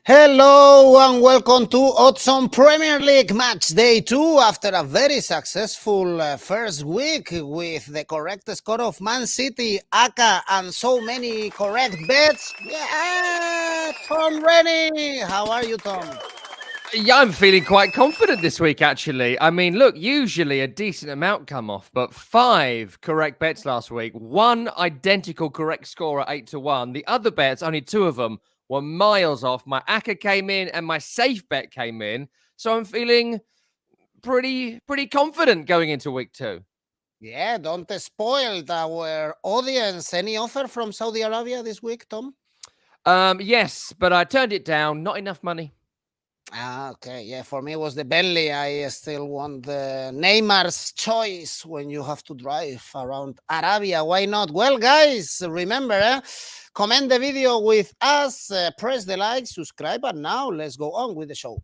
Hello and welcome to Odds on Premier League Match Day 2 after a very successful first week with the correct score of Man City, ACCA and so many correct bets. Yeah, Tom Rennie. How are you, Tom? Yeah, I'm feeling quite confident this week, actually. I mean, look, usually a decent amount come off, but 5 correct bets last week, 1 identical correct score at 8-1. The other bets, only 2 of them, were miles off. My ACCA came in and my safe bet came in. So I'm feeling pretty confident going into week 2. Yeah, don't spoil our audience. Any offer from Saudi Arabia this week, Tom? Yes, but I turned it down. Not enough money. Okay. Yeah, for me it was the Bentley. I still want the Neymar's choice when you have to drive around Arabia. Why not? Well, guys, remember, comment the video with us, press the like, subscribe, and now let's go on with the show.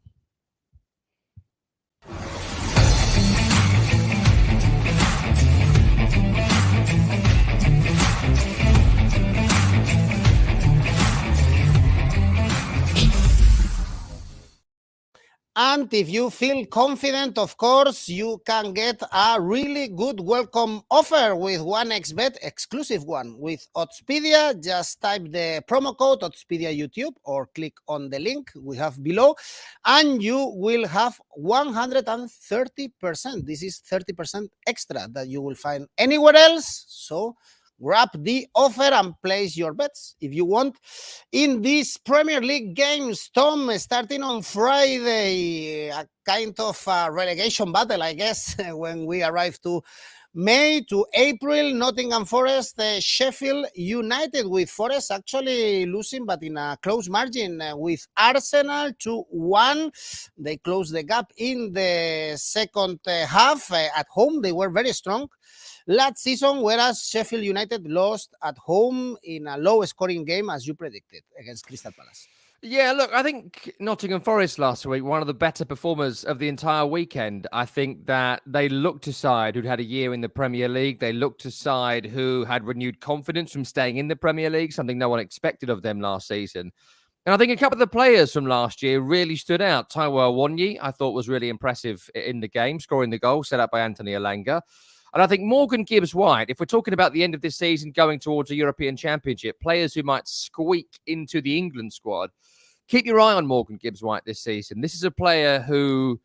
And if you feel confident, of course, you can get a really good welcome offer with 1xBet, exclusive one with Oddspedia. Just type the promo code ODDSPEDIAYOUTUBE or click on the link we have below, and you will have 130%. This is 30% extra that you will find anywhere else. So grab the offer and place your bets if you want. In these Premier League games, Tom, starting on Friday, a kind of relegation battle, I guess, when we arrive to May to April, Nottingham Forest, Sheffield United, with Forest actually losing, but in a close margin with Arsenal 2-1. They closed the gap in the second half. At home, they were very strong last season, whereas Sheffield United lost at home in a low-scoring game, as you predicted, against Crystal Palace. Yeah, look, I think Nottingham Forest last week, one of the better performers of the entire weekend. I think that they looked a side who'd had a year in the Premier League. They looked a side who had renewed confidence from staying in the Premier League, something no one expected of them last season. And I think a couple of the players from last year really stood out. Taiwo Awoniyi, I thought, was really impressive in the game, scoring the goal set up by Anthony Elanga. And I think Morgan Gibbs-White, if we're talking about the end of this season going towards a European Championship, players who might squeak into the England squad, keep your eye on Morgan Gibbs-White this season. This is a player who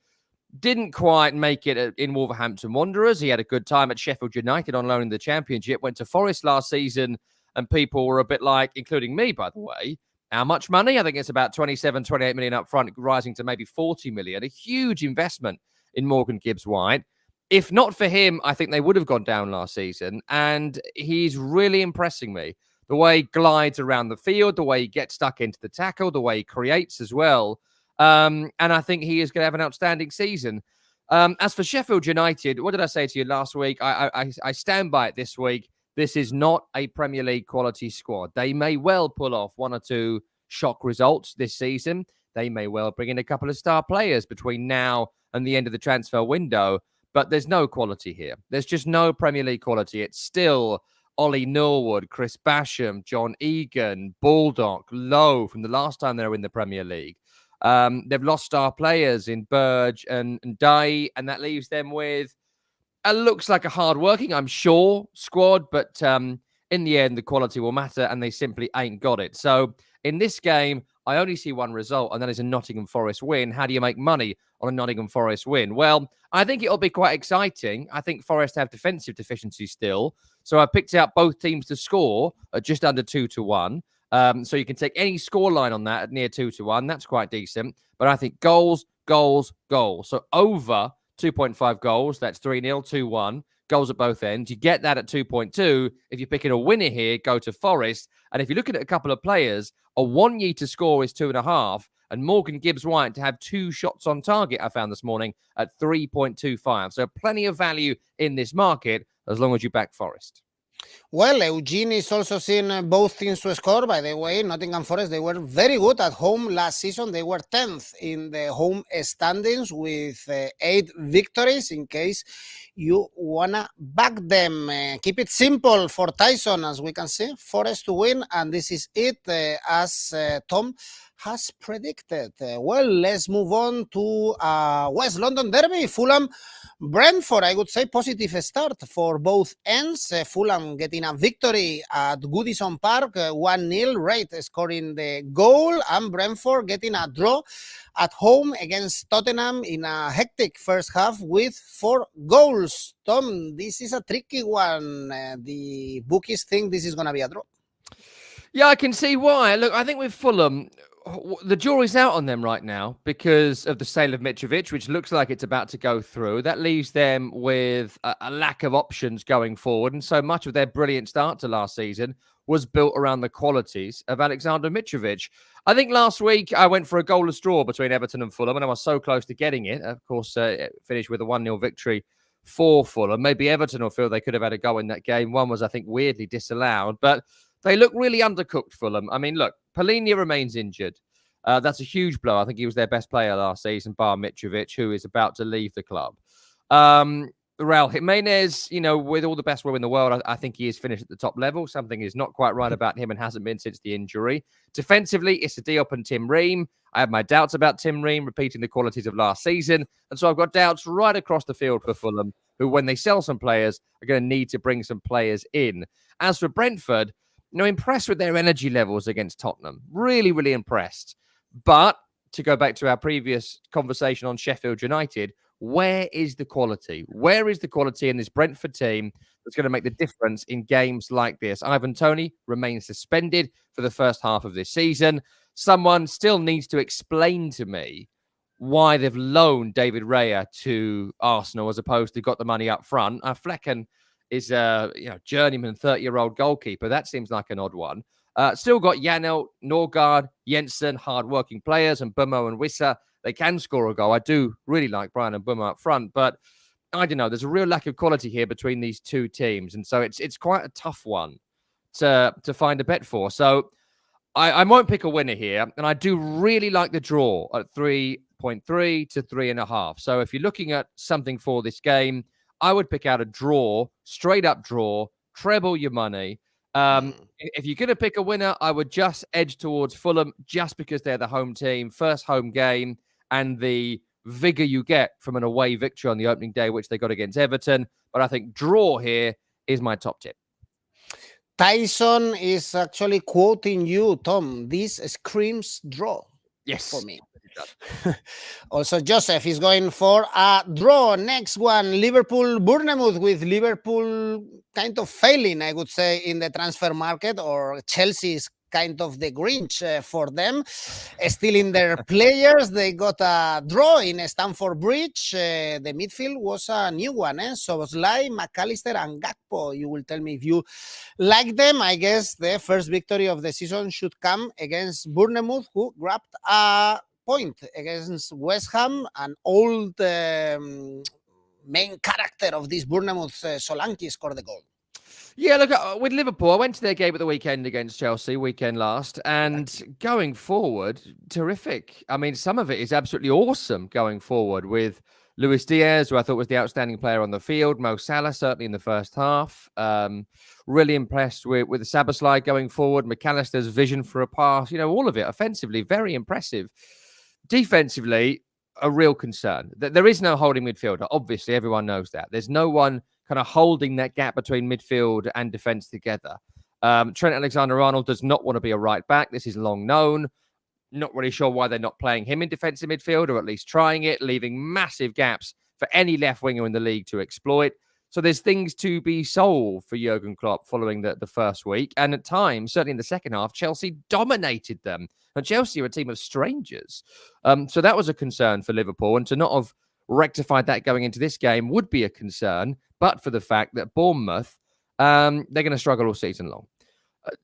didn't quite make it in Wolverhampton Wanderers. He had a good time at Sheffield United on loan in the Championship, went to Forest last season, and people were a bit like, including me, by the way, how much money? I think it's about 27, 28 million up front, rising to maybe 40 million. A huge investment in Morgan Gibbs-White. If not for him, I think they would have gone down last season. And he's really impressing me. The way he glides around the field, the way he gets stuck into the tackle, the way he creates as well. And I think he is going to have an outstanding season. As for Sheffield United, what did I say to you last week? I stand by it this week. This is not a Premier League quality squad. They may well pull off 1 or 2 shock results this season. They may well bring in a couple of star players between now and the end of the transfer window. But there's no quality here. There's just no Premier League quality. It's still Ollie Norwood, Chris Basham, John Egan, Baldock, Lowe from the last time they were in the Premier League. They've lost star players in Burge and Day, and that leaves them with looks like a hard-working, I'm sure, squad, but in the end, the quality will matter, and they simply ain't got it. So in this game, I only see one result, and that is a Nottingham Forest win. How do you make money on a Nottingham Forest win? Well, I think it'll be quite exciting. I think Forest have defensive deficiencies still. So I picked out both teams to score at just under 2-1. So you can take any scoreline on that at near 2-1. That's quite decent. But I think goals, goals, goals. So over 2.5 goals, that's 3-0, 2-1. Goals at both ends. You get that at 2.2. If you're picking a winner here, go to Forest. And if you're looking at a couple of players, Awoniyi to score is 2.5. And Morgan Gibbs-White to have 2 shots on target, I found this morning, at 3.25. So plenty of value in this market as long as you back Forest. Well, Eugene is also seeing both teams to score. By the way, Nottingham Forest, they were very good at home last season. They were 10th in the home standings with 8 victories. In case you wanna back them, keep it simple for Tyson, as we can see. Forest to win, and this is it, as Tom has predicted. Well, let's move on to West London Derby. Fulham Brentford, I would say positive start for both ends. Fulham getting a victory at Goodison Park, 1-0, right, scoring the goal, and Brentford getting a draw at home against Tottenham in a hectic first half with 4 goals. Tom, this is a tricky one. The bookies think this is going to be a draw. Yeah, I can see why. Look, I think with Fulham, the jury's out on them right now because of the sale of Mitrovic, which looks like it's about to go through. That leaves them with a lack of options going forward. And so much of their brilliant start to last season was built around the qualities of Alexander Mitrovic. I think last week I went for a goalless draw between Everton and Fulham, and I was so close to getting it. Of course, it finished with a 1-0 victory for Fulham. Maybe Everton will feel they could have had a go in that game. One was, I think, weirdly disallowed, but they look really undercooked, Fulham. I mean, look, Polina remains injured. That's a huge blow. I think he was their best player last season, bar Mitrovic, who is about to leave the club. Raul Jimenez, with all the best will in the world, I think he is finished at the top level. Something is not quite right about him and hasn't been since the injury. Defensively, it's Diop and Tim Ream. I have my doubts about Tim Ream repeating the qualities of last season. And so I've got doubts right across the field for Fulham, who, when they sell some players, are going to need to bring some players in. As for Brentford, impressed with their energy levels against Tottenham. Really, really impressed. But to go back to our previous conversation on Sheffield United, where is the quality? Where is the quality in this Brentford team that's going to make the difference in games like this? Ivan Toney remains suspended for the first half of this season. Someone still needs to explain to me why they've loaned David Raya to Arsenal as opposed to got the money up front. Flecken is a journeyman 30-year-old goalkeeper. That seems like an odd one. Still got Janelt, Norgard, Jensen, hard-working players, and Bummo and Wissa. They can score a goal. I do really like Brian and Bummo up front, but I don't know. There's a real lack of quality here between these two teams, and so it's quite a tough one to find a bet for. So I won't pick a winner here, and I do really like the draw at 3.3 to 3.5. So if you're looking at something for this game, I would pick out a draw, straight up draw, treble your money. If you're going to pick a winner, I would just edge towards Fulham just because they're the home team, first home game, and the vigor you get from an away victory on the opening day, which they got against Everton. But I think draw here is my top tip. Tyson is actually quoting you, Tom. This screams draw. Yes. For me. Also, Joseph is going for a draw. Next one, Liverpool Bournemouth, with Liverpool kind of failing, I would say, in the transfer market, or Chelsea's kind of the Grinch for them. Stealing their players, they got a draw in Stamford Bridge. The midfield was a new one, Szoboszlai, McAllister, and Gakpo. You will tell me if you like them. I guess the first victory of the season should come against Bournemouth, who grabbed a point against West Ham, an old main character of this Bournemouth, Solanke, scored the goal. Yeah, look, with Liverpool, I went to their game at the weekend against Chelsea, weekend last, and going forward, terrific. I mean, some of it is absolutely awesome going forward with Luis Diaz, who I thought was the outstanding player on the field, Mo Salah, certainly in the first half. Really impressed with the Szoboszlai going forward, McAllister's vision for a pass, all of it offensively, very impressive. Defensively, a real concern. There is no holding midfielder. Obviously, everyone knows that. There's no one kind of holding that gap between midfield and defense together. Trent Alexander-Arnold does not want to be a right back. This is long known. Not really sure why they're not playing him in defensive midfield, or at least trying it, leaving massive gaps for any left winger in the league to exploit. So there's things to be solved for Jurgen Klopp following the first week. And at times, certainly in the second half, Chelsea dominated them. And Chelsea are a team of strangers. So that was a concern for Liverpool. And to not have rectified that going into this game would be a concern, but for the fact that Bournemouth, they're going to struggle all season long.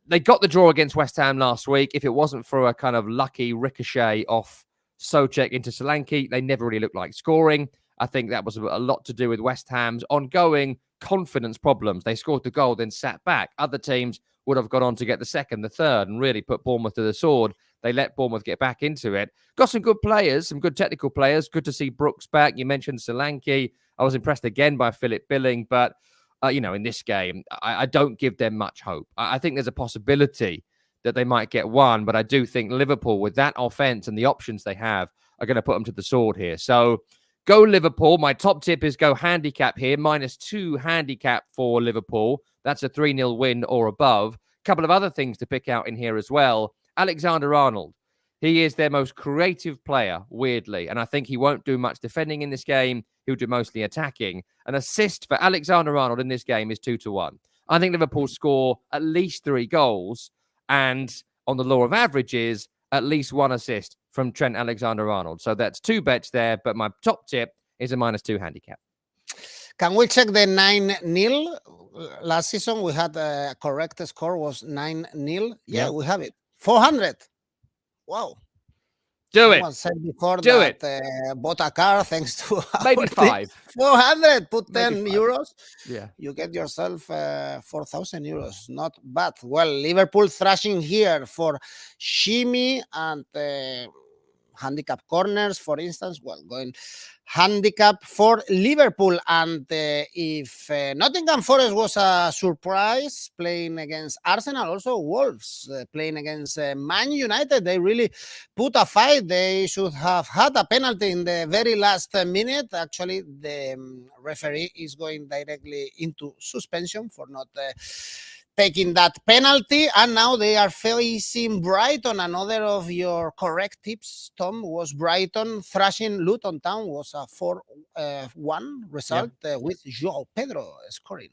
They got the draw against West Ham last week. If it wasn't for a kind of lucky ricochet off Souček into Solanke, they never really looked like scoring. I think that was a lot to do with West Ham's ongoing confidence problems. They scored the goal, then sat back. Other teams would have gone on to get the second, the third, and really put Bournemouth to the sword. They let Bournemouth get back into it. Got some good players, some good technical players. Good to see Brooks back. You mentioned Solanke. I was impressed again by Philip Billing, but in this game, I don't give them much hope. I think there's a possibility that they might get one, but I do think Liverpool, with that offense and the options they have, are going to put them to the sword here. So go Liverpool. My top tip is go handicap here. -2 handicap for Liverpool. That's a 3-0 win or above. A couple of other things to pick out in here as well. Alexander-Arnold. He is their most creative player, weirdly, and I think he won't do much defending in this game. He'll do mostly attacking. An assist for Alexander-Arnold in this game is 2-1. I think Liverpool score at least 3 goals, and on the law of averages, at least 1 assist from Trent Alexander-Arnold. So that's 2 bets there, but my top tip is a -2 handicap. Can we check the 9-0? Last season, we had a correct score was 9-0. Yeah, we have it. 400. Wow. Do Someone it. said before Do that bought a car thanks to maybe 5. 400. Put Maybe 10 5. euros. Yeah. You get yourself 4,000 euros. Not bad. Well, Liverpool thrashing here for shimmy and handicap corners, for instance. Well, going handicap for Liverpool. And if Nottingham Forest was a surprise playing against Arsenal, also Wolves playing against Man United, they really put a fight. They should have had a penalty in the very last minute. Actually, the referee is going directly into suspension for not taking that penalty, and now they are facing Brighton. Another of your correct tips, Tom, was Brighton thrashing Luton Town. Was a 4-1 result with João Pedro scoring.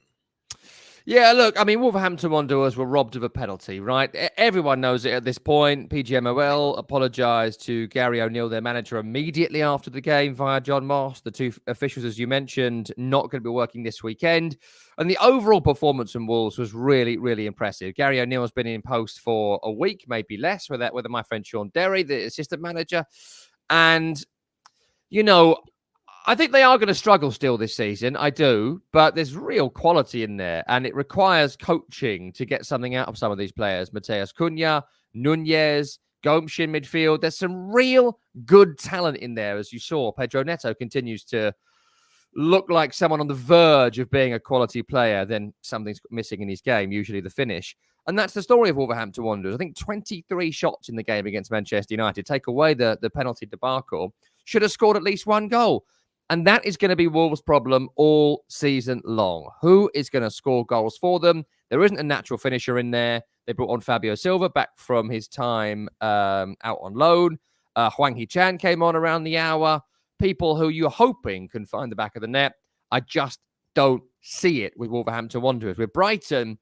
Yeah, look, I mean, Wolverhampton Wanderers were robbed of a penalty, right? Everyone knows it at this point. PGMOL apologised to Gary O'Neill, their manager, immediately after the game via John Moss. The 2 officials, as you mentioned, not going to be working this weekend. And the overall performance from Wolves was really, really impressive. Gary O'Neill has been in post for a week, maybe less, with my friend Sean Derry, the assistant manager. And, I think they are going to struggle still this season. I do, but there's real quality in there, and it requires coaching to get something out of some of these players. Mateus Cunha, Nunez, Gomes in midfield. There's some real good talent in there, as you saw. Pedro Neto continues to look like someone on the verge of being a quality player. Then something's missing in his game, usually the finish. And that's the story of Wolverhampton Wanderers. I think 23 shots in the game against Manchester United. Take away the penalty debacle. Should have scored at least 1 goal. And that is going to be Wolves' problem all season long. Who is going to score goals for them? There isn't a natural finisher in there. They brought on Fabio Silva back from his time out on loan. Hwang Hee-chan came on around the hour. People who you're hoping can find the back of the net. I just don't see it with Wolverhampton Wanderers. With Brighton,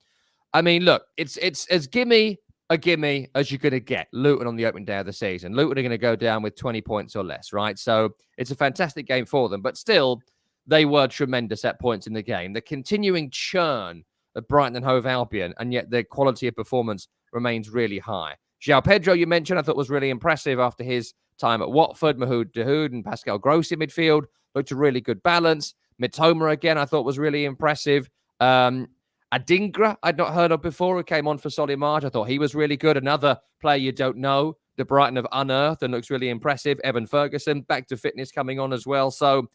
I mean, look, it's as gimme as you're going to get. Luton on the opening day of the season. Luton are going to go down with 20 points or less, right? So it's a fantastic game for them. But still, they were tremendous at points in the game. The continuing churn of Brighton and Hove Albion, and yet their quality of performance remains really high. João Pedro, you mentioned, I thought was really impressive after his time at Watford. Mahoud Dahoud and Pascal Gross in midfield looked a really good balance. Mitoma, again, I thought was really impressive. Adingra, I'd not heard of before, who came on for Solly-Marge. I thought he was really good. Another player you don't know, the Brighton have unearthed and looks really impressive. Evan Ferguson, back to fitness, coming on as well. So,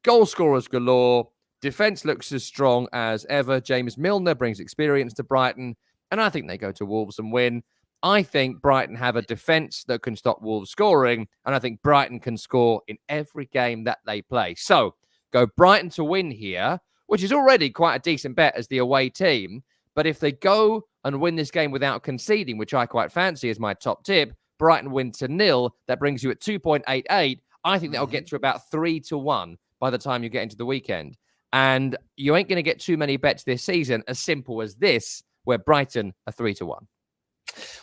goal scorers galore. Defence looks as strong as ever. James Milner brings experience to Brighton, and I think they go to Wolves and win. I think Brighton have a defence that can stop Wolves scoring, and I think Brighton can score in every game that they play. So, go Brighton to win here, which is already quite a decent bet as the away team. But if they go and win this game without conceding, which I quite fancy as my top tip, Brighton win to 0, that brings you at 2.88. I think that'll get to about 3-1 by the time you get into the weekend. And you ain't going to get too many bets this season as simple as this, where Brighton are 3-1.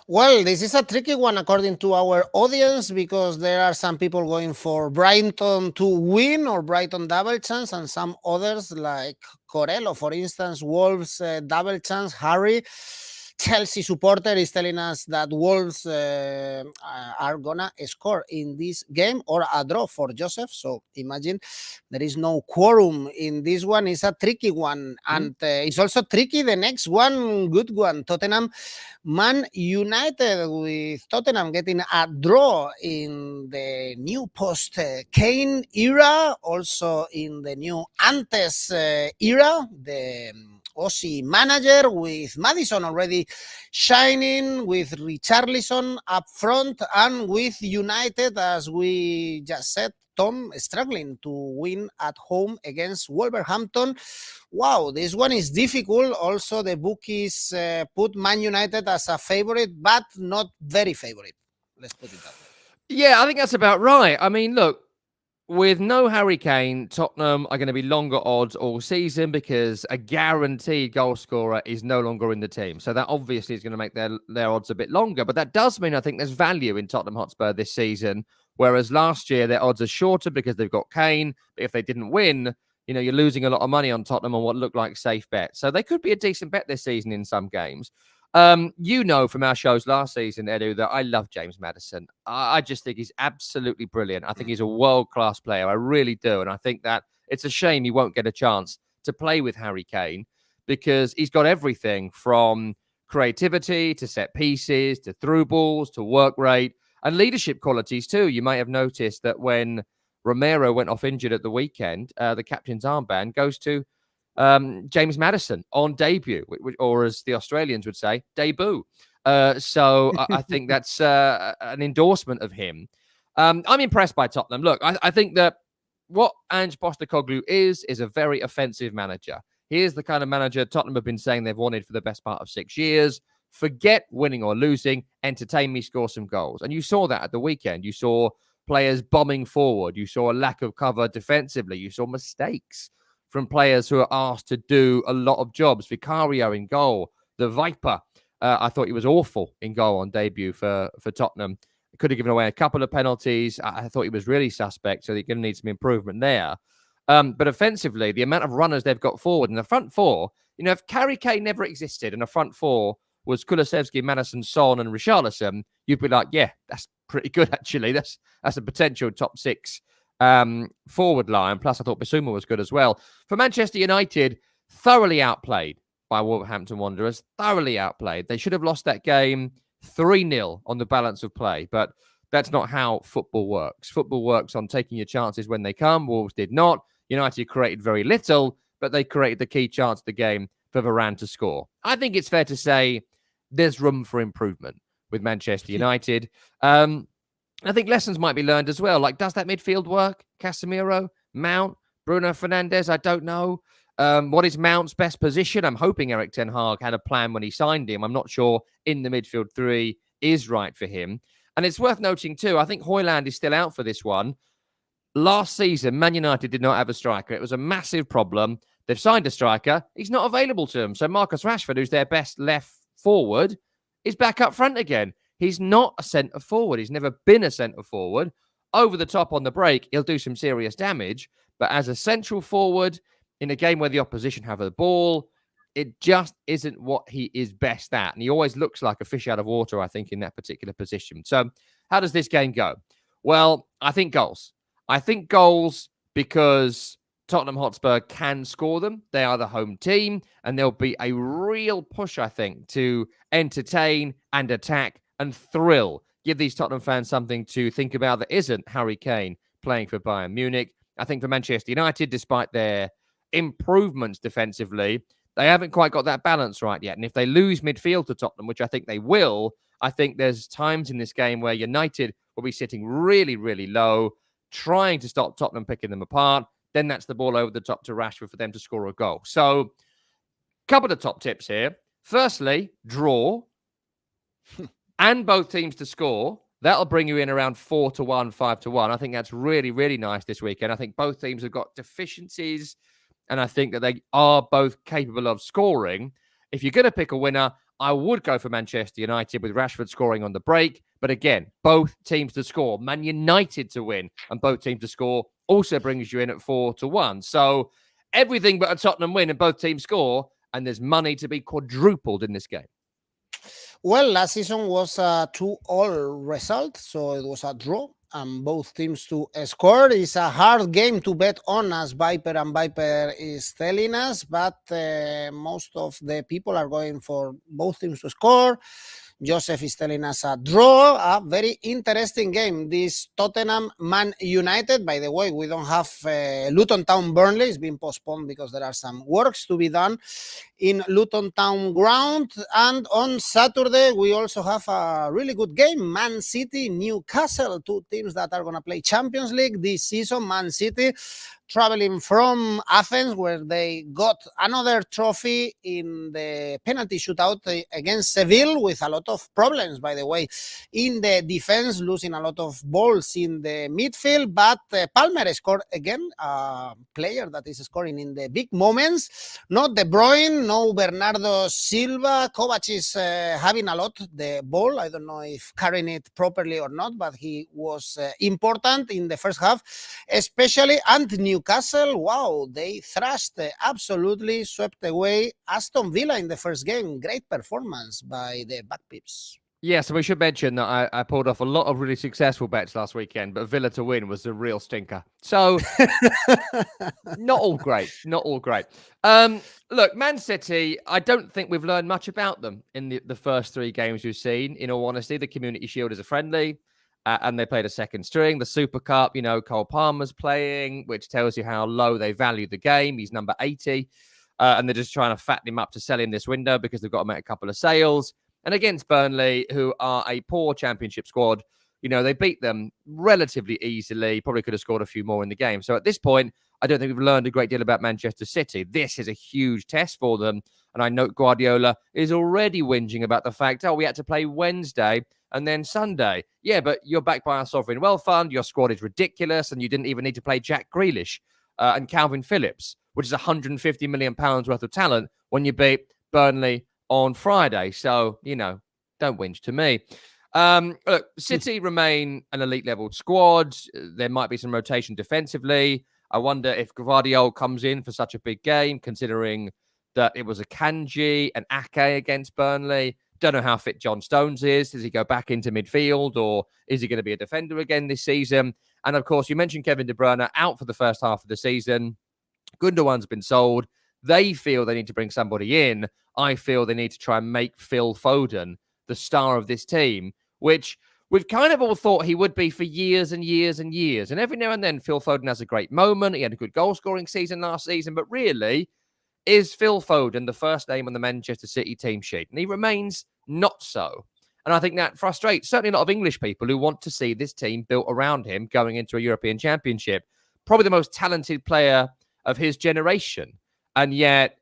Well, this is a tricky one according to our audience, because there are some people going for Brighton to win or Brighton double chance, and some others like Corello, for instance, Wolves double chance. Harry, Chelsea supporter is telling us that Wolves are gonna score in this game, or a draw for Joseph. So imagine there is no quorum in this one. It's a tricky one, and it's also tricky the next one, good one. Tottenham, Man United, with Tottenham getting a draw in the new post-Kane era, also in the new Antes era, the Aussie manager, with Maddison already shining, with Richarlison up front, and with United, as we just said, Tom, struggling to win at home against Wolverhampton. Wow, this one is difficult. Also, the bookies put Man United as a favorite, but not very favorite. Let's put it that way. Yeah, I think that's about right. I mean, look, with no Harry Kane, Tottenham are going to be longer odds all season because a guaranteed goal scorer is no longer in the team. So that obviously is going to make their odds a bit longer. But that does mean I think there's value in Tottenham Hotspur this season, whereas last year their odds are shorter because they've got Kane. But if they didn't win, you know, you're losing a lot of money on Tottenham on what looked like safe bets. So they could be a decent bet this season in some games. You know from our shows last season, Edu, that I love James Maddison. I just think he's absolutely brilliant. I think he's a world-class player. I really do. And I think that it's a shame he won't get a chance to play with Harry Kane because he's got everything from creativity to set pieces to through balls to work rate and leadership qualities too. You may have noticed that when Romero went off injured at the weekend, the captain's armband goes to James Maddison on debut, or as the Australians would say, debut. So I think that's an endorsement of him. I'm impressed by Tottenham. Look, I think that what Ange Postecoglou is a very offensive manager. He is the kind of manager Tottenham have been saying they've wanted for the best part of 6 years. Forget winning or losing, entertain me, score some goals. And you saw that at the weekend. You saw players bombing forward. You saw a lack of cover defensively. You saw mistakes from players who are asked to do a lot of jobs. Vicario in goal, the Viper. I thought he was awful in goal on debut for Tottenham. Could have given away a couple of penalties. I thought he was really suspect, so they're going to need some improvement there. But offensively, the amount of runners they've got forward in the front four, you know, if Harry Kane never existed and the front four was Kulusevski, Maddison, Son, and Richarlison, you'd be like, yeah, that's pretty good, actually. That's a potential top six forward line. Plus, I thought Bissouma was good as well. For Manchester United, thoroughly outplayed by Wolverhampton Wanderers. Thoroughly outplayed. They should have lost that game 3-0 on the balance of play, but that's not how football works. Football works on taking your chances when they come. Wolves did not. United created very little, but they created the key chance of the game for Varane to score. I think it's fair to say there's room for improvement with Manchester United. I think lessons might be learned as well. Like, does that midfield work? Casemiro, Mount, Bruno Fernandes? I don't know. What is Mount's best position? I'm hoping Erik ten Hag had a plan when he signed him. I'm not sure in the midfield three is right for him. And it's worth noting too, I think Højlund is still out for this one. Last season, Man United did not have a striker. It was a massive problem. They've signed a striker. He's not available to them. So Marcus Rashford, who's their best left forward, is back up front again. He's not a centre forward. He's never been a centre forward. Over the top on the break, he'll do some serious damage. But as a central forward, in a game where the opposition have the ball, it just isn't what he is best at. And he always looks like a fish out of water, I think, in that particular position. So how does this game go? Well, I think goals. I think goals because Tottenham Hotspur can score them. They are the home team. And there'll be a real push, I think, to entertain and attack and thrill. Give these Tottenham fans something to think about that isn't Harry Kane playing for Bayern Munich. I think for Manchester United, despite their improvements defensively, they haven't quite got that balance right yet. And if they lose midfield to Tottenham, which I think they will, I think there's times in this game where United will be sitting really, really low, trying to stop Tottenham picking them apart. Then that's the ball over the top to Rashford for them to score a goal. So, a couple of top tips here. Firstly, draw and both teams to score. That'll bring you in around 4-1, 5-1. I think that's really, really nice this weekend. I think both teams have got deficiencies, and I think that they are both capable of scoring. If you're going to pick a winner, I would go for Manchester United with Rashford scoring on the break. But again, both teams to score. Man United to win and both teams to score also brings you in at 4-1. So everything but a Tottenham win and both teams score, and there's money to be quadrupled in this game. Well, last season was a 2-2 result, so it was a draw, and both teams to score. It's a hard game to bet on, as Viper and Viper is telling us, but most of the people are going for both teams to score. Joseph is telling us a draw, a very interesting game. This Tottenham Man United, by the way, we don't have Luton Town Burnley. It's been postponed because there are some works to be done in Luton Town ground. And on Saturday, we also have a really good game. Man City, Newcastle, two teams that are going to play Champions League this season. Man City traveling from Athens, where they got another trophy in the penalty shootout against Seville, with a lot of problems, by the way, in the defense, losing a lot of balls in the midfield. But Palmer scored again, a player that is scoring in the big moments. Not De Bruyne, no Bernardo Silva. Kovac is having a lot the ball. I don't know if carrying it properly or not, but he was important in the first half, especially. And Newcastle, wow, they thrashed, absolutely swept away Aston Villa in the first game. Great performance by the Backpips. Yeah, so we should mention that I pulled off a lot of really successful bets last weekend, but Villa to win was a real stinker. So not all great, not all great. Look, Man City, I don't think we've learned much about them in the first three games we've seen. In all honesty, the Community Shield is a friendly, and they played a second string. The Super Cup, you know, Cole Palmer's playing, which tells you how low they value the game. He's number 80, and they're just trying to fatten him up to sell him this window because they've got to make a couple of sales. And against Burnley, who are a poor Championship squad, you know, they beat them relatively easily. Probably could have scored a few more in the game. So at this point, I don't think we've learned a great deal about Manchester City. This is a huge test for them. And I know Guardiola is already whinging about the fact, we had to play Wednesday and then Sunday. Yeah, but you're backed by our Sovereign Wealth Fund. Your squad is ridiculous. And you didn't even need to play Jack Grealish and Calvin Phillips, which is £150 million worth of talent when you beat Burnley on Friday. So, you know, don't whinge to me. Look, City remain an elite level squad. There might be some rotation defensively. I wonder if Gvardiol comes in for such a big game, considering that it was a Kanji and Ake against Burnley. Don't know how fit John Stones is. Does he go back into midfield, or is he going to be a defender again this season? And of course, you mentioned Kevin De Bruyne out for the first half of the season. Gundogan's been sold. They feel they need to bring somebody in. I feel they need to try and make Phil Foden the star of this team, which we've kind of all thought he would be for years and years and years. And every now and then, Phil Foden has a great moment. He had a good goal-scoring season last season. But really, is Phil Foden the first name on the Manchester City team sheet? And he remains not so. And I think that frustrates certainly a lot of English people who want to see this team built around him going into a European Championship. Probably the most talented player of his generation. And yet,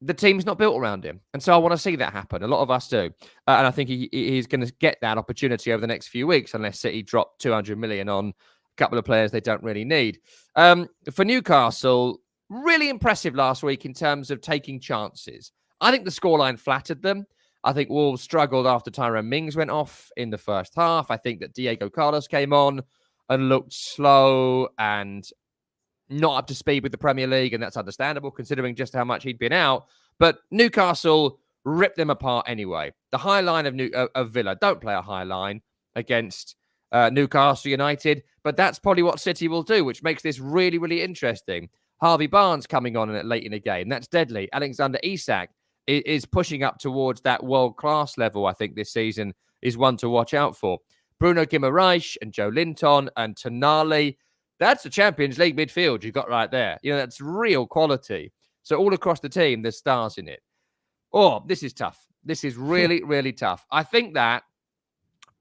the team's not built around him. And so I want to see that happen. A lot of us do. And I think he's going to get that opportunity over the next few weeks, unless City drop 200 million on a couple of players they don't really need. For Newcastle, really impressive last week in terms of taking chances. I think the scoreline flattered them. I think Wolves struggled after Tyrone Mings went off in the first half. I think that Diego Carlos came on and looked slow and not up to speed with the Premier League, and that's understandable considering just how much he'd been out. But Newcastle ripped them apart anyway. The high line of Villa, don't play a high line against Newcastle United, but that's probably what City will do, which makes this really, really interesting. Harvey Barnes coming on late in the game. That's deadly. Alexander Isak is pushing up towards that world-class level, I think, this season is one to watch out for. Bruno Guimaraes and Joe Linton and Tonali. That's the Champions League midfield you got right there. You know, that's real quality. So all across the team, there's stars in it. Oh, this is tough. This is really, really tough. I think that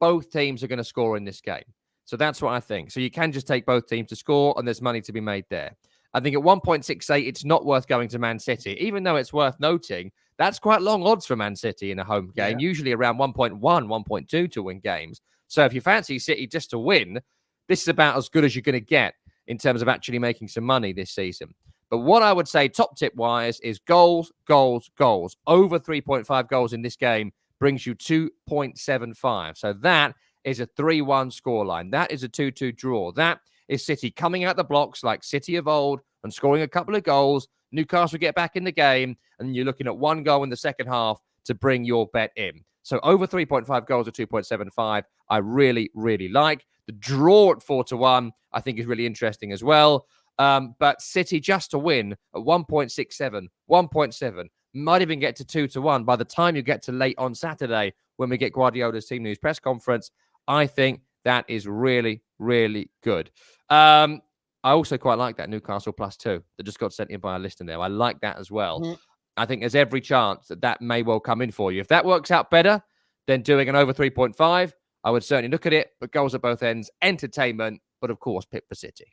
both teams are going to score in this game. So that's what I think. So you can just take both teams to score, and there's money to be made there. I think at 1.68, it's not worth going to Man City, even though it's worth noting that's quite long odds for Man City in a home game, usually around 1.1, 1.2 to win games. So if you fancy City just to win, this is about as good as you're going to get in terms of actually making some money this season. But what I would say top tip wise is goals, goals, goals. Over 3.5 goals in this game brings you 2.75. So that is a 3-1 scoreline. That is a 2-2 draw. That is City coming out the blocks like City of old and scoring a couple of goals. Newcastle get back in the game, and you're looking at one goal in the second half to bring your bet in. So over 3.5 goals at 2.75, I really, really like. The draw at 4-1, I think is really interesting as well. But City just to win at 1.67, 1.7, might even get to 2-1 by the time you get to late on Saturday when we get Guardiola's team news press conference. I think that is really, really good. I also quite like that Newcastle +2 that just got sent in by a listener there. I like that as well. Mm. I think there's every chance that that may well come in for you. If that works out better than doing an over 3.5, I would certainly look at it. But goals at both ends, entertainment, but of course, pick for City.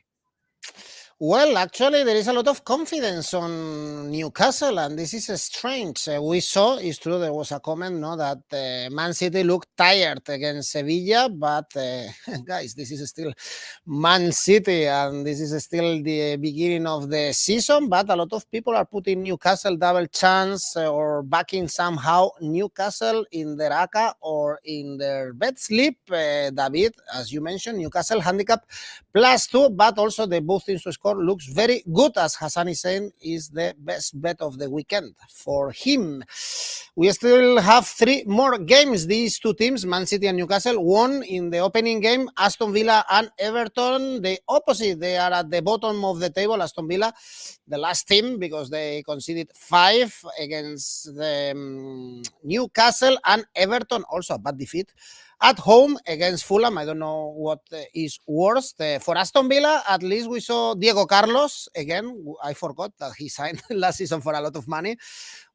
Well, actually, there is a lot of confidence on Newcastle, and this is strange. We saw, it's true, there was a comment, no, that Man City looked tired against Sevilla, but guys, this is still Man City, and this is still the beginning of the season, but a lot of people are putting Newcastle double chance or backing somehow Newcastle in their ACCA or in their bet slip. David, as you mentioned, Newcastle handicap +2, but also the both teams to score looks very good, as Hassan is saying, is the best bet of the weekend for him. We still have 3 more games. These 2 teams, Man City and Newcastle, won in the opening game. Aston Villa and Everton, the opposite. They are at the bottom of the table. Aston Villa, the last team, because they conceded 5 against the Newcastle, and Everton also a bad defeat at home against Fulham. I don't know what is worst. For Aston Villa, at least we saw Diego Carlos. Again, I forgot that he signed last season for a lot of money.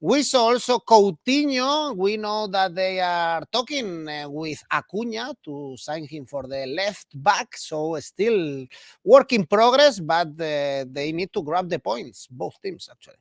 We saw also Coutinho. We know that they are talking with Acuna to sign him for the left back. So still work in progress, but they need to grab the points, both teams actually.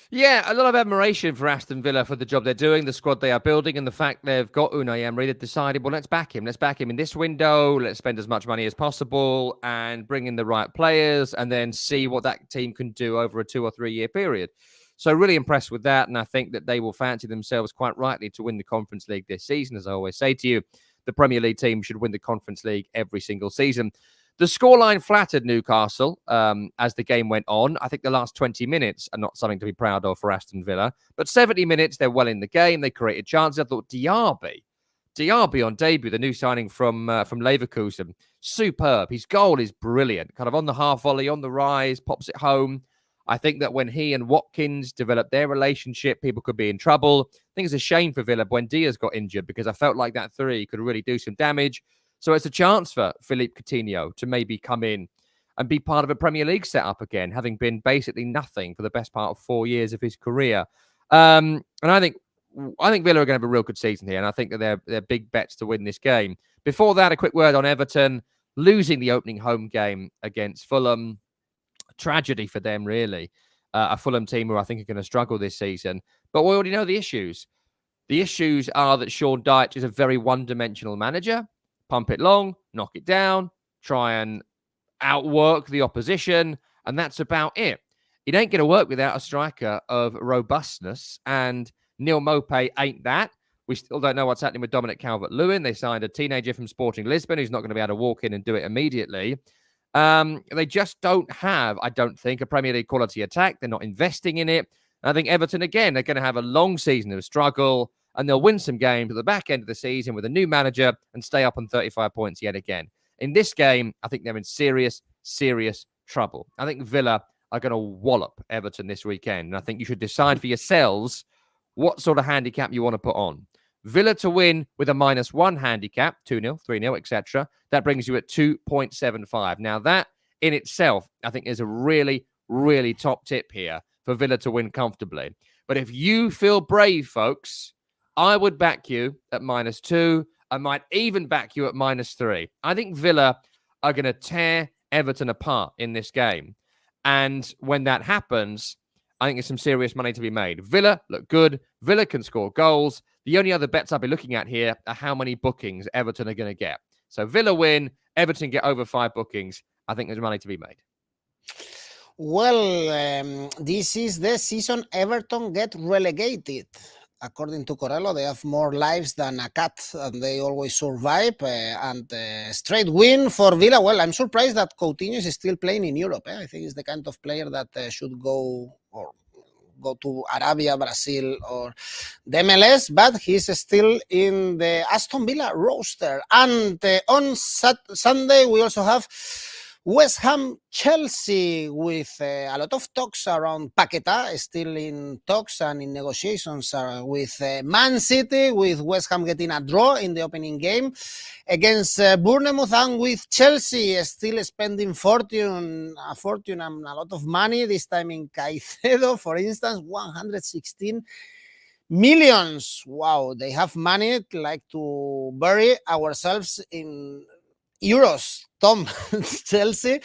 Yeah, a lot of admiration for Aston Villa for the job they're doing, the squad they are building, and the fact they've got Unai Emery. They've decided, well, let's back him. Let's back him in this window. Let's spend as much money as possible and bring in the right players and then see what that team can do over a 2 or 3 year period. So really impressed with that, and I think that they will fancy themselves quite rightly to win the Conference League this season. As I always say to you, the Premier League team should win the Conference League every single season. The scoreline flattered Newcastle as the game went on. I think the last 20 minutes are not something to be proud of for Aston Villa. But 70 minutes, they're well in the game. They created chances. I thought Diaby on debut, the new signing from Leverkusen, superb. His goal is brilliant. Kind of on the half volley, on the rise, pops it home. I think that when he and Watkins developed their relationship, people could be in trouble. I think it's a shame for Villa when Diaz got injured, because I felt like that 3 could really do some damage. So it's a chance for Philippe Coutinho to maybe come in and be part of a Premier League setup again, having been basically nothing for the best part of 4 years of his career. And I think Villa are going to have a real good season here, and I think that they're big bets to win this game. Before that, a quick word on Everton losing the opening home game against Fulham. Tragedy for them, really. A Fulham team who I think are going to struggle this season. But we already know the issues. The issues are that Sean Dyche is a very one-dimensional manager. Pump it long, knock it down, try and outwork the opposition, and that's about it. It ain't going to work without a striker of robustness, and Neil Maupay ain't that. We still don't know what's happening with Dominic Calvert-Lewin. They signed a teenager from Sporting Lisbon who's not going to be able to walk in and do it immediately. They just don't have, I don't think, a Premier League quality attack. They're not investing in it. And I think Everton, again, they're going to have a long season of struggle, and they'll win some games at the back end of the season with a new manager and stay up on 35 points yet again. In this game, I think they're in serious, serious trouble. I think Villa are going to wallop Everton this weekend, and I think you should decide for yourselves what sort of handicap you want to put on. Villa to win with a -1 handicap, 2-0, 3-0, etc. That brings you at 2.75. Now, that in itself, I think, is a really, really top tip here for Villa to win comfortably. But if you feel brave, folks, I would back you at -2. I might even back you at -3. I think Villa are going to tear Everton apart in this game. And when that happens, I think there's some serious money to be made. Villa look good. Villa can score goals. The only other bets I'll be looking at here are how many bookings Everton are going to get. So Villa win, Everton get over 5 bookings. I think there's money to be made. Well, this is the season Everton get relegated. According to Corello, they have more lives than a cat, and they always survive. And straight win for Villa. Well, I'm surprised that Coutinho is still playing in Europe. I think he's the kind of player that should go or go to Arabia, Brazil, or the MLS, but he's still in the Aston Villa roster. And on Sunday, we also have West Ham Chelsea with a lot of talks around Paqueta, still in talks and in negotiations with Man City, with West Ham getting a draw in the opening game against Bournemouth, and with Chelsea still spending a fortune and a lot of money, this time in Caicedo, for instance, 116 millions. Wow, they have money like to bury ourselves in euros. Tom, Chelsea,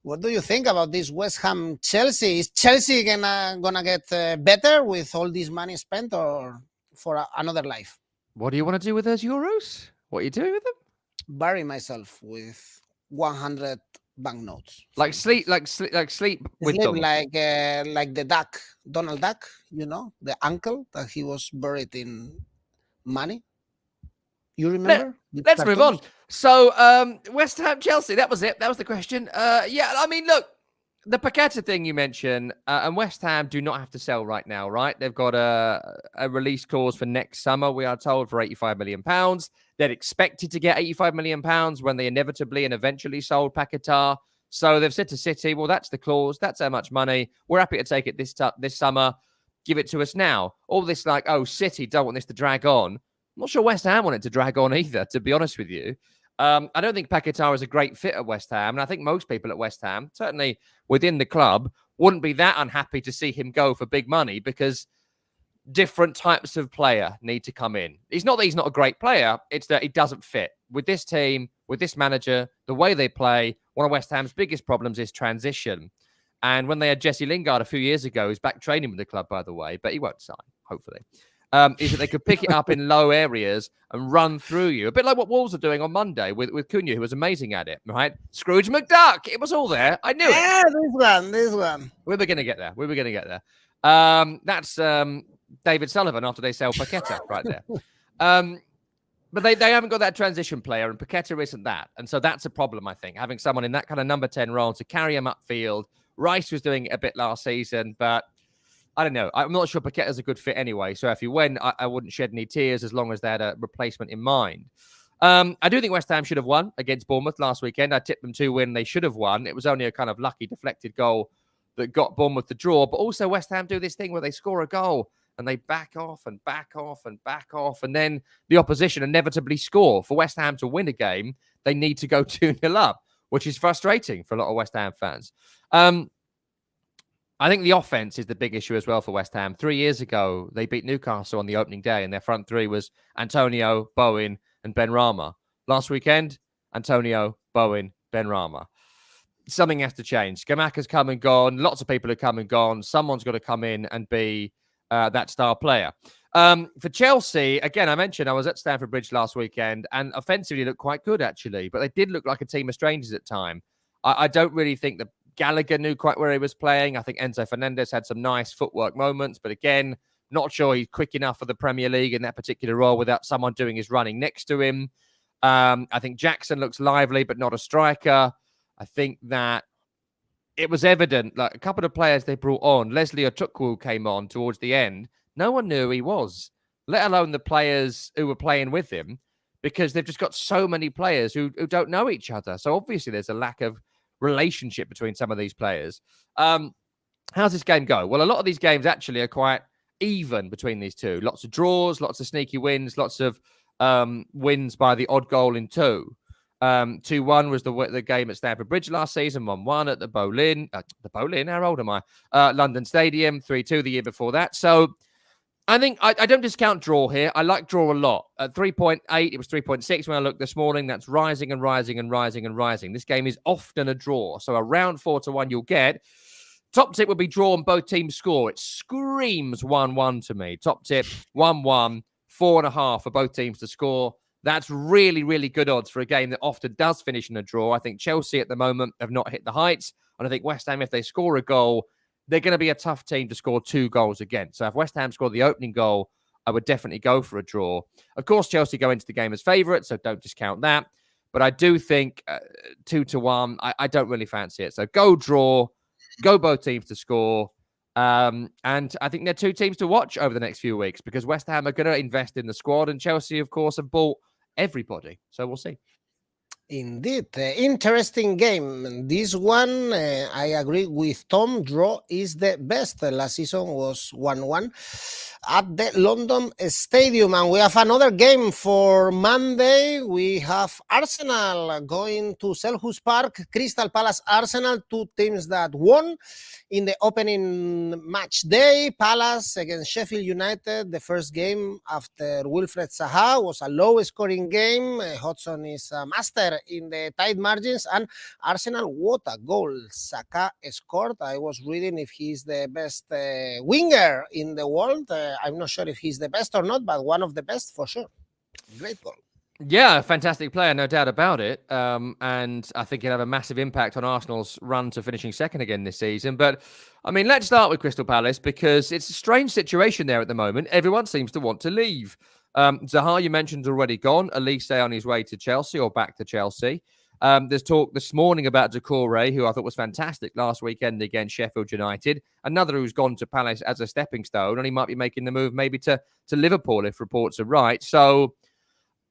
what do you think about this West Ham Chelsea? Is Chelsea gonna get better with all this money spent, or for another life? What do you want to do with those euros? What are you doing with them? Bury myself with 100 banknotes. Like sleep with them. Like the Duck, Donald Duck, the uncle that he was buried in money. You remember? Let's move on. So, West Ham, Chelsea, that was it. That was the question. Yeah, I mean, look, the Paqueta thing you mentioned, and West Ham do not have to sell right now, right? They've got a release clause for next summer, we are told, for £85 million. They're expected to get £85 million when they inevitably and eventually sold Paqueta. So they've said to City, well, that's the clause. That's how much money. We're happy to take it this summer. Give it to us now. All this like, oh, City don't want this to drag on. I'm not sure West Ham want it to drag on either, to be honest with you. I don't think Paqueta is a great fit at West Ham. And I think most people at West Ham, certainly within the club, wouldn't be that unhappy to see him go for big money, because different types of player need to come in. It's not that he's not a great player. It's that he doesn't fit with this team, with this manager, the way they play. One of West Ham's biggest problems is transition. And when they had Jesse Lingard a few years ago, who's back training with the club, by the way, but he won't sign, hopefully, is that they could pick it up in low areas and run through you. A bit like what Wolves are doing on Monday with Cunha, who was amazing at it, right? Scrooge McDuck. It was all there. I knew it. Yeah, this one. We were going to get there. That's David Sullivan after they sell Paqueta right there. But they haven't got that transition player, and Paqueta isn't that. And so that's a problem, I think, having someone in that kind of number 10 role to carry him upfield. Rice was doing it a bit last season, but I don't know. I'm not sure Paqueta's a good fit anyway. So if he went, I wouldn't shed any tears as long as they had a replacement in mind. I do think West Ham should have won against Bournemouth last weekend. I tipped them to win. They should have won. It was only a kind of lucky deflected goal that got Bournemouth the draw. But also West Ham do this thing where they score a goal and they back off and back off and back off. And then the opposition inevitably score. For West Ham to win a game, they need to go 2-0 up, which is frustrating for a lot of West Ham fans. I think the offense is the big issue as well for West Ham. 3 years ago, they beat Newcastle on the opening day, and their front three was Antonio, Bowen, and Benrahma. Last weekend, Antonio, Bowen, Benrahma. Something has to change. Scamacca's come and gone. Lots of people have come and gone. Someone's got to come in and be that star player. For Chelsea, again, I mentioned I was at Stamford Bridge last weekend, and offensively looked quite good, actually. But they did look like a team of strangers at time. I don't really think that Gallagher knew quite where he was playing. I think Enzo Fernandez had some nice footwork moments, but again, not sure he's quick enough for the Premier League in that particular role without someone doing his running next to him. I think Jackson looks lively, but not a striker. I think that it was evident, like a couple of players they brought on, Leslie Otukwu came on towards the end. No one knew who he was, let alone the players who were playing with him, because they've just got so many players who don't know each other. So obviously there's a lack of relationship between some of these players. How's this game go? Well, a lot of these games actually are quite even between these two. Lots of draws, lots of sneaky wins, lots of wins by the odd goal in two. 2-1 was the game at Stamford Bridge last season. 1-1 at the Boleyn. How old am I? London Stadium. 3-2 the year before that. So I think I don't discount draw here. I like draw a lot. At 3.8, it was 3.6 when I looked this morning. That's rising and rising and rising and rising. This game is often a draw. So around 4-1 you'll get. Top tip would be draw and both teams score. It screams 1-1 to me. Top tip, 1-1, 4.5 for both teams to score. That's really, really good odds for a game that often does finish in a draw. I think Chelsea at the moment have not hit the heights. And I think West Ham, if they score a goal, they're going to be a tough team to score 2 goals against. So if West Ham score the opening goal, I would definitely go for a draw. Of course, Chelsea go into the game as favourites, so don't discount that. But I do think 2-1, I don't really fancy it. So go draw, go both teams to score. And I think they're two teams to watch over the next few weeks because West Ham are going to invest in the squad, and Chelsea, of course, have bought everybody. So we'll see. Indeed, interesting game. This one, I agree with Tom. Draw is the best. Last season was 1-1 at the London Stadium. And we have another game for Monday. We have Arsenal going to Selhurst Park, Crystal Palace, Arsenal, two teams that won in the opening match day. Palace against Sheffield United. The first game after Wilfred Zaha was a low-scoring game. Hodgson is a master in the tight margins, and Arsenal, what a goal Saka scored. I was reading if he's the best winger in the world. I'm not sure if he's the best or not, but one of the best for sure. Great goal. Yeah, fantastic player, no doubt about it. And I think he'll have a massive impact on Arsenal's run to finishing second again this season. But, I mean, let's start with Crystal Palace because it's a strange situation there at the moment. Everyone seems to want to leave. Zaha, you mentioned, already gone. Elise on his way to Chelsea or back to Chelsea. There's talk this morning about Doucouré, who I thought was fantastic last weekend against Sheffield United. Another who's gone to Palace as a stepping stone, and he might be making the move maybe to Liverpool if reports are right. So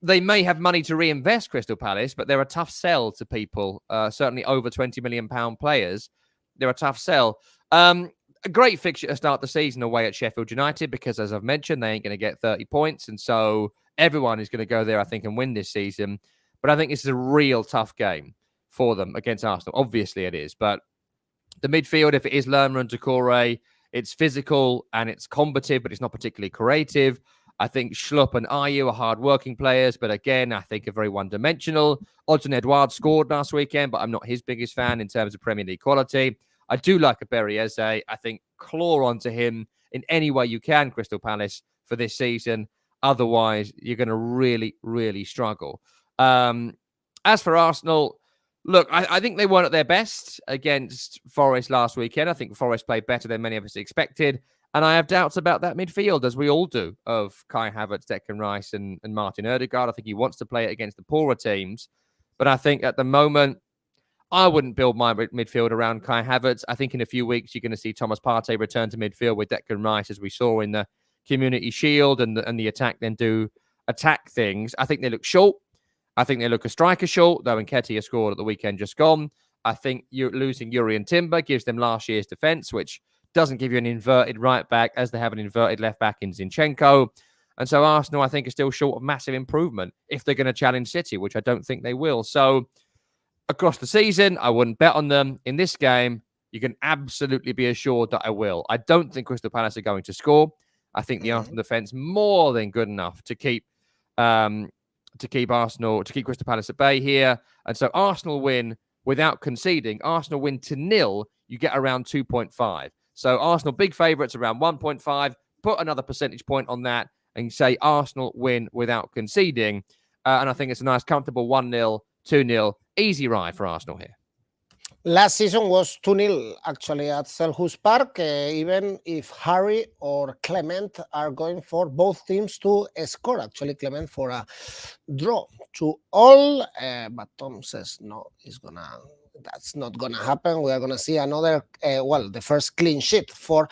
they may have money to reinvest Crystal Palace, but they're a tough sell to people, certainly over £20 million players. They're a tough sell. A great fixture to start the season away at Sheffield United because, as I've mentioned, they ain't going to get 30 points. And so everyone is going to go there, I think, and win this season. But I think this is a real tough game for them against Arsenal. Obviously it is. But the midfield, if it is Lerma and Doucouré, it's physical and it's combative, but it's not particularly creative. I think Schlupp and Ayew are hard-working players, but again, I think are very one-dimensional. Odsonne Edouard scored last weekend, but I'm not his biggest fan in terms of Premier League quality. I do like a Berriese. I think claw onto him in any way you can, Crystal Palace, for this season. Otherwise, you're going to really, really struggle. As for Arsenal, look, I think they weren't at their best against Forest last weekend. I think Forest played better than many of us expected. And I have doubts about that midfield, as we all do, of Kai Havertz, Declan Rice, and Martin Odegaard. I think he wants to play it against the poorer teams. But I think at the moment, I wouldn't build my midfield around Kai Havertz. I think in a few weeks, you're going to see Thomas Partey return to midfield with Declan Rice, as we saw in the Community Shield, and the attack then do attack things. I think they look short. I think they look a striker short, though Nketiah scored at the weekend just gone. I think you're losing Jurrien Timber gives them last year's defence, which doesn't give you an inverted right back as they have an inverted left back in Zinchenko. And so Arsenal, I think, are still short of massive improvement if they're going to challenge City, which I don't think they will. So across the season, I wouldn't bet on them. In this game, you can absolutely be assured that I will. I don't think Crystal Palace are going to score. I think the Arsenal defence more than good enough to keep Crystal Palace at bay here. And so Arsenal win without conceding. Arsenal win to 0, you get around 2.5. So Arsenal, big favourites, around 1.5. Put another percentage point on that and say Arsenal win without conceding. And I think it's a nice, comfortable 1-0, 2-0. Easy ride for Arsenal here. Last season was 2-0 actually at Selhurst Park, even if Harry or Clement are going for both teams to score. Actually, Clement for a draw to all, but Tom says no, that's not gonna happen. We are gonna see another, the first clean sheet for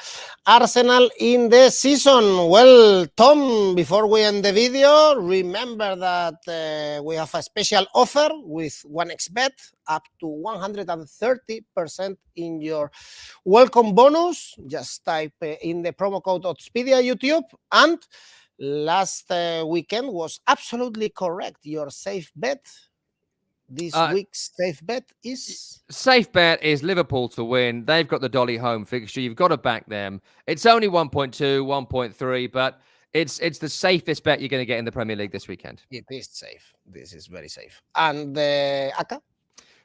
Arsenal in the season. Well, Tom, before we end the video, remember that we have a special offer with 1xBet, up to 130% in your welcome bonus. Just type in the promo code ODDSPEDIAYOUTUBE, and last weekend was absolutely correct. Your safe bet. This week's safe bet is? Safe bet is Liverpool to win. They've got the Dolly home fixture. You've got to back them. It's only 1.2, 1.3, but it's the safest bet you're going to get in the Premier League this weekend. It is safe. This is very safe. And the ACCA?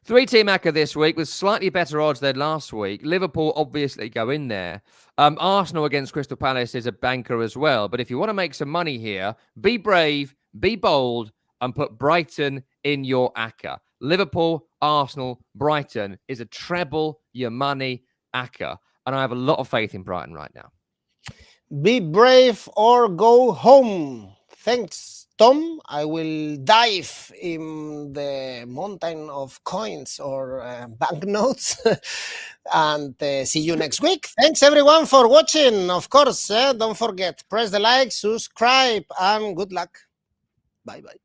3-team ACCA this week with slightly better odds than last week. Liverpool obviously go in there. Arsenal against Crystal Palace is a banker as well. But if you want to make some money here, be brave, be bold, and put Brighton in your ACCA. Liverpool, Arsenal, Brighton is a treble your money ACCA. And I have a lot of faith in Brighton right now. Be brave or go home. Thanks Tom, I will dive in the mountain of coins or banknotes. And see you next week. Thanks everyone for watching. Of course, don't forget, press the like, subscribe, and good luck. Bye bye.